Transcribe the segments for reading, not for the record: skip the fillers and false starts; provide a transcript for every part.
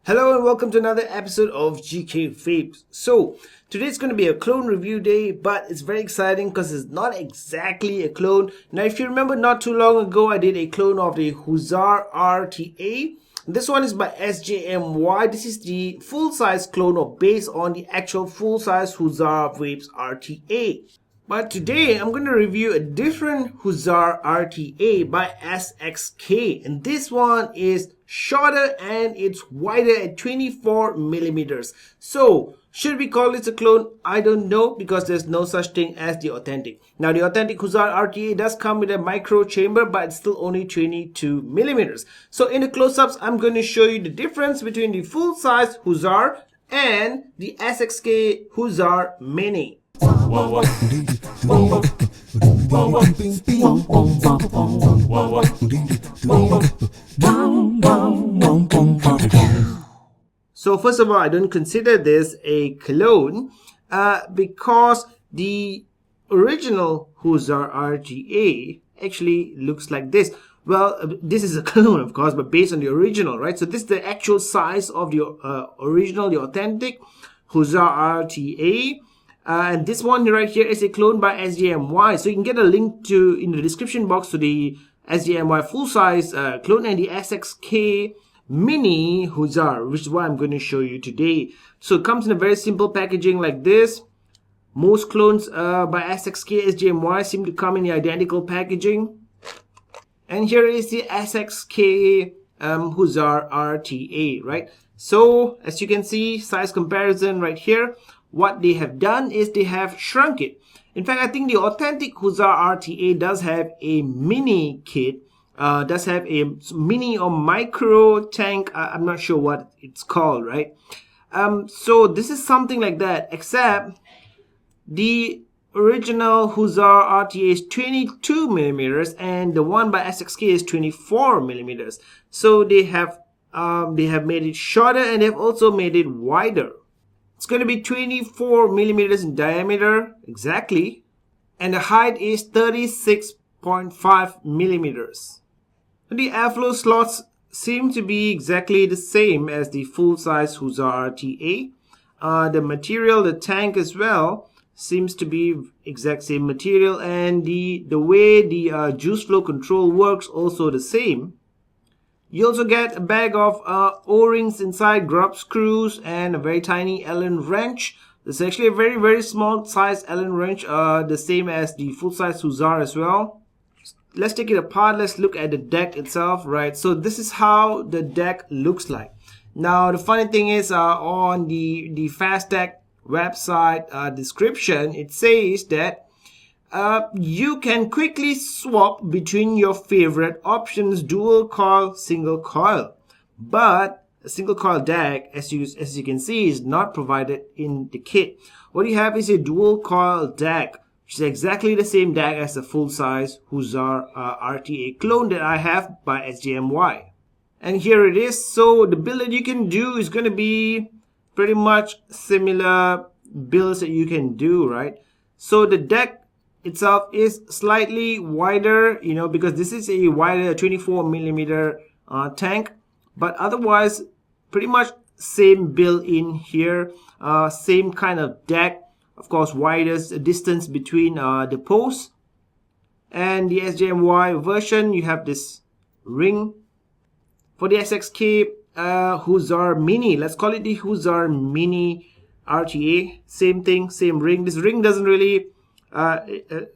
Hello and welcome to another episode of Geekay Vapes. So today's going to be a clone review day, but it's very exciting because it's not exactly a clone. Now if you remember, not too long ago I did a clone of the Hussar RTA. This one is by SJMY. This is the full-size clone or based on the actual full-size Hussar Vapes RTA. But today I'm going to review a different Hussar RTA by SXK, and this one is shorter and it's wider at 24 millimeters. So should we call this a clone? I don't know, because there's no such thing as the authentic. Now the authentic Hussar RTA does come with a micro chamber, but it's still only 22 millimeters. So in the close-ups I'm going to show you the difference between the full-size Hussar and the SXK Hussar Mini. So first of all, I don't consider this a clone because the original Hussar RTA actually looks like this. Well, this is a clone, of course, but based on the original, right? So this is the actual size of the original, the authentic Hussar RTA. And this one right here is a clone by SJMY. So you can get a link to in the description box to the SJMY full-size clone and the SXK Mini Hussar, which is what I'm going to show you today. So it comes in a very simple packaging like this. Most clones by SXK SJMY seem to come in the identical packaging. And here is the SXK Hussar RTA, right? So as you can see, size comparison right here. What they have done is they have shrunk it. In fact, I think the authentic Hussar RTA does have a mini kit, does have a mini or micro tank. I'm not sure what it's called, right? So this is something like that, except the original Hussar RTA is 22 millimeters and the one by SXK is 24 millimeters. So they have made it shorter and they've also made it wider. It's going to be 24 millimeters in diameter, exactly. And the height is 36.5 millimeters. The airflow slots seem to be exactly the same as the full-size Hussar RTA. The material, the tank as well, seems to be exact same material. And the way the juice flow control works also the same. You also get a bag of O-rings inside, grub screws, and a very tiny Allen wrench. This is actually a very, very small size Allen wrench, the same as the full-size Hussar as well. Let's take it apart. Let's look at the deck itself, right? So this is how the deck looks like. Now, the funny thing is, on the FastTech website description, it says that you can quickly swap between your favorite options, dual coil, single coil. But a single coil deck, as you can see, is not provided in the kit. What you have is a dual coil deck, which is exactly the same deck as the full-size Hussar RTA clone that I have by SJMY. And here it is. So the build that you can do is going to be pretty much similar builds that you can do, right? So the deck itself is slightly wider, you know, because this is a wider 24 millimeter tank, but otherwise pretty much same build in here, same kind of deck, of course, widest distance between the posts. And the SJMY version, you have this ring. For the SXK Hussar Mini, let's call it the Hussar Mini RTA, same thing, same ring. This ring doesn't really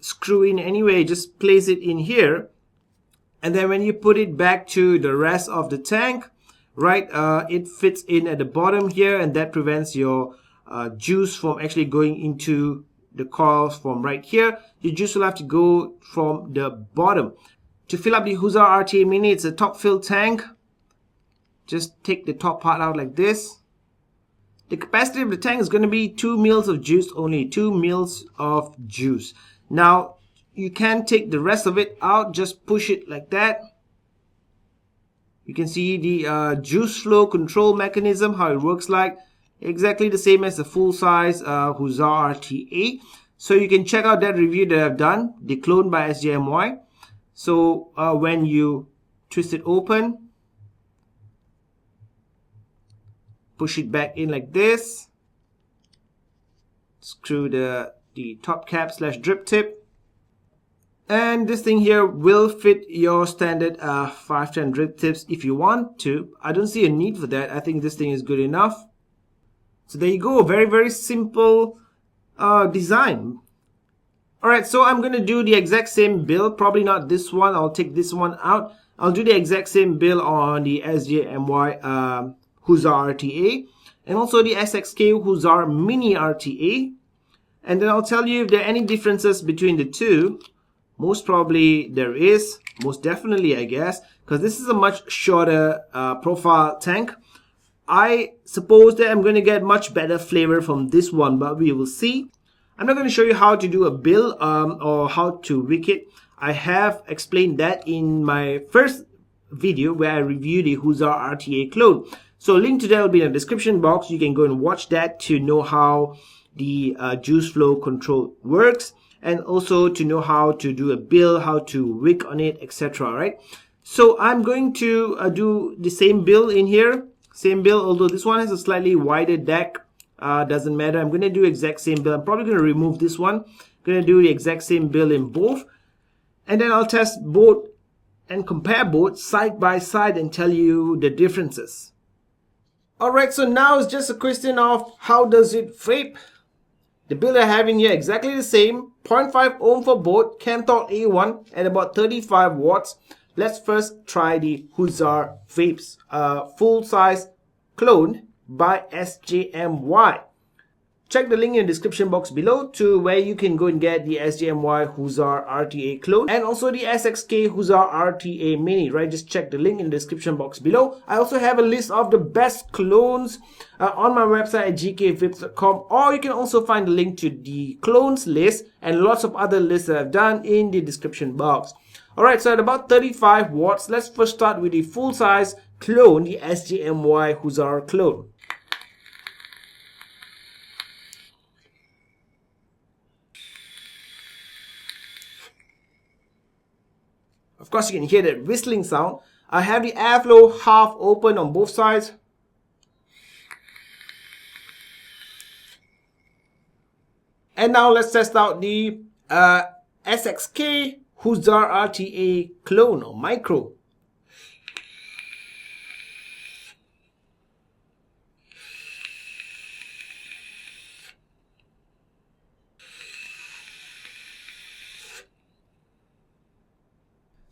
screw in anyway, just place it in here, and then when you put it back to the rest of the tank, right, it fits in at the bottom here, and that prevents your juice from actually going into the coils from right here. Your juice will have to go from the bottom. To fill up the Hussar RTA Mini, it's a top fill tank. Just take the top part out like this. The capacity of the tank is going to be 2 mils of juice, only 2 mils of juice. Now, you can take the rest of it out, just push it like that. You can see the juice flow control mechanism, how it works like. Exactly the same as the full-size Hussar RTA. So you can check out that review that I've done, the clone by SJMY. So when you twist it open, push it back in like this. Screw the top cap / drip tip. And this thing here will fit your standard 510 drip tips if you want to. I don't see a need for that. I think this thing is good enough. So there you go. Very, very simple design. Alright, so I'm going to do the exact same build. Probably not this one. I'll take this one out. I'll do the exact same build on the SJMY Hussar RTA. And also the SXK Hussar Mini RTA. And then I'll tell you if there are any differences between the two. Most probably there is. Most definitely, I guess. Because this is a much shorter profile tank. I suppose that I'm going to get much better flavor from this one. But we will see. I'm not going to show you how to do a build or how to wick it. I have explained that in my first video where I reviewed the Hussar RTA clone. So link to that will be in the description box. You can go and watch that to know how the juice flow control works, and also to know how to do a build, how to wick on it, etc. Right? So I'm going to do the same build in here. Same build, although this one has a slightly wider deck. Doesn't matter. I'm going to do exact same build. I'm probably going to remove this one. I'm going to do the exact same build in both. And then I'll test both and compare both side by side and tell you the differences. Alright, so now it's just a question of how does it vape. The build I have in here exactly the same. 0.5 ohm for both. Canthol A1 at about 35 watts. Let's first try the Hussar vapes. Full size clone by SJMY. Check the link in the description box below to where you can go and get the SJMY Hussar RTA clone and also the SXK Hussar RTA Mini, right? Just check the link in the description box below. I also have a list of the best clones on my website at gkvapes.com, or you can also find the link to the clones list and lots of other lists that I've done in the description box. Alright, so at about 35 watts, let's first start with the full size clone, the SJMY Hussar clone. Of course, you can hear that whistling sound. I have the airflow half open on both sides. And now let's test out the SXK Hussar RTA clone or micro.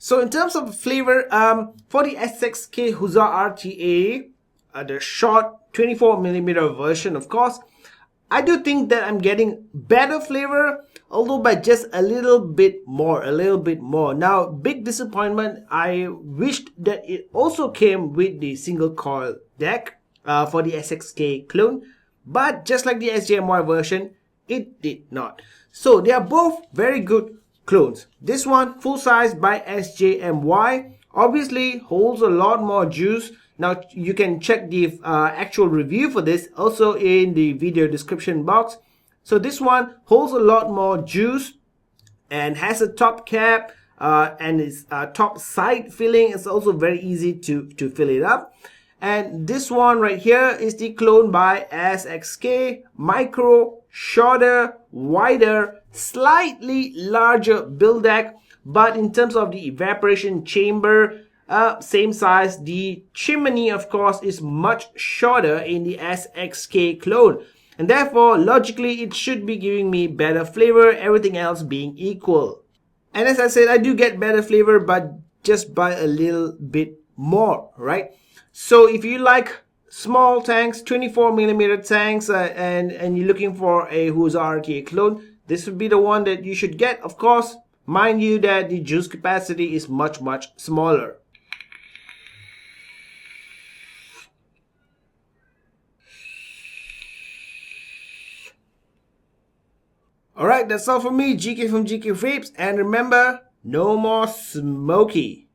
So in terms of flavor, for the SXK Hussar RTA, the short 24mm version, of course, I do think that I'm getting better flavor, although by just a little bit more. Now, big disappointment, I wished that it also came with the single coil deck for the SXK clone, but just like the SJMY version, it did not. So they are both very good clones. This one, full size by SJMY, obviously holds a lot more juice. Now you can check the actual review for this also in the video description box. So this one holds a lot more juice and has a top cap and its top side filling is also very easy to fill it up. And this one right here is the clone by SXK, micro, shorter, wider, slightly larger build deck, but in terms of the evaporation chamber, same size. The chimney, of course, is much shorter in the SXK clone, and therefore logically it should be giving me better flavor, everything else being equal. And as I said, I do get better flavor, but just by a little bit more, right? So if you like small tanks, 24mm tanks, and you're looking for a Hussar RTA clone, this would be the one that you should get. Of course, mind you that the juice capacity is much smaller. Alright, that's all from me, GK from GK Vapes, and remember, no more smoky.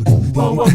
Wow, wow.